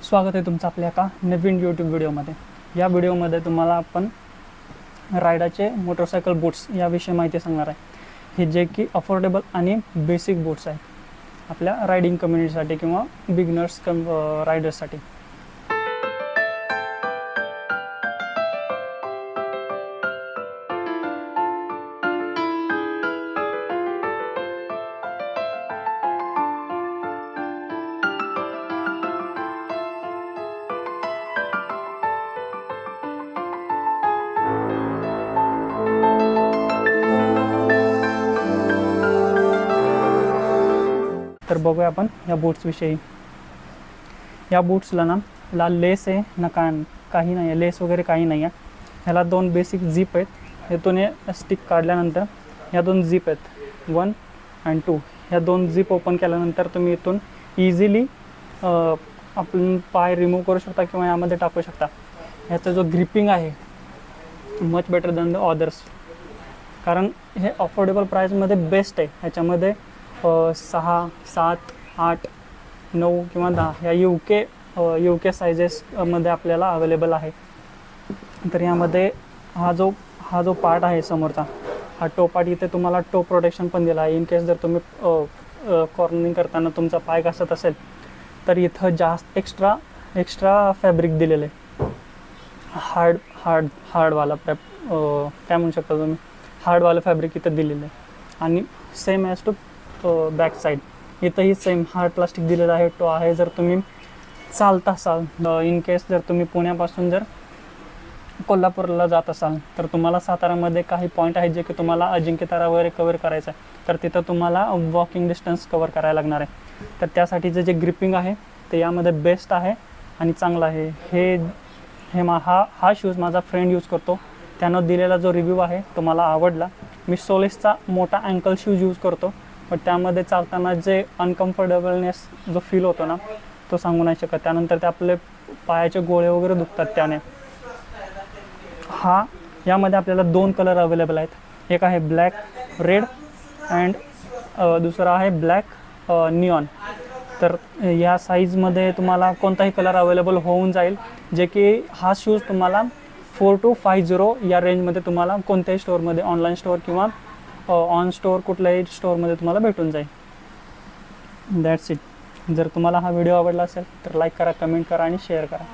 स्वागत आहे तुमचं आपल्या एका नवीन यूट्यूब व्हिडिओमध्ये। या व्हिडिओमध्ये तुम्हाला आपण रायडाचे मोटरसायकल बूट्स याविषयी माहिती सांगणार आहे, हे जे की अफोर्डेबल आणि बेसिक बूट्स आहेत आपल्या रायडिंग कम्युनिटीसाठी किंवा बिगिनर्स रायडर्ससाठी। तर बघूया आपण या बूट्स विषयी। या बूट्सला ना लेस आहे ना काही नाही आहे, लेस वगैरे काही नाही आहे। ह्याला दोन बेसिक झिप आहेत, ह्यातून स्टिक काढल्यानंतर ह्या दोन झिप आहेत 1 आणि 2। ह्या दोन झिप ओपन केल्यानंतर तुम्ही इथून इझिली आपण पाय रिमूव्ह करू शकता किंवा यामध्ये टाकू शकता। ह्याचा जो ग्रिपिंग आहे much better than the others, कारण हे अफोर्डेबल प्राईसमध्ये बेस्ट आहे। ह्याच्यामध्ये 6, 7, 8, 9 किंवा 10 या UK सायझेसमध्ये आपल्याला अवेलेबल आहे। तर यामध्ये हा जो पार्ट आहे समोरचा, हा टो पार्ट, इथे तुम्हाला टो प्रोटेक्शन पण दिला आहे। इन केस जर तुम्ही कॉर्नरिंग करताना तुमचा पाय घसरत असेल तर इथं जास्त एक्स्ट्रा फॅब्रिक दिलेलं आहे, हार्डवाला काय म्हणू शकता तुम्ही, हार्डवालं फॅब्रिक इथं दिलेलं आहे। आणि same as to back side इथंही सेम हार्ड प्लास्टिक दिलेलं आहे, टो आहे। जर तुम्ही चालत असाल, इन केस जर तुम्ही पुण्यापासून जर कोल्हापूरला जात असाल तर तुम्हाला सातारामध्ये काही पॉईंट आहेत जे की तुम्हाला अजिंक्यतारा वगैरे कवर करायचं आहे, तर तिथं तुम्हाला वॉकिंग डिस्टन्स कवर करायला लागणार आहे। तर त्यासाठीचं जे ग्रिपिंग आहे ते यामध्ये बेस्ट आहे आणि चांगलं आहे। हा शूज माझा फ्रेंड यूज करतो, त्यानं दिलेला जो रिव्ह्यू आहे तो मला आवडला। मी सोलिसचा मोठा अँकल शूज यूज करतो, पण त्यामध्ये चालताना जे अनकम्फर्टेबलनेस जो फील होतो ना तो सांगू नाही शकत। त्यानंतर ते आपले पायाचे गोळे वगैरे दुखतात त्याने। यामध्ये आपल्याला 2 कलर अवेलेबल आहेत, एक आहे ब्लॅक रेड अँड दुसरा आहे ब्लॅक निऑन। तर या साईजमध्ये तुम्हाला कोणताही कलर अवेलेबल होऊन जाईल, जे की हा शूज तुम्हाला 4 to 50 या रेंजमध्ये तुम्हाला कोणत्याही स्टोअरमध्ये, ऑनलाईन स्टोअर किंवा ऑन स्टोअर कुठल्याही स्टोअरमध्ये तुम्हाला भेटून जाईल। That's it. जर तुम्हाला हा व्हिडिओ आवडला असेल तर लाईक करा, कमेंट करा आणि शेअर करा।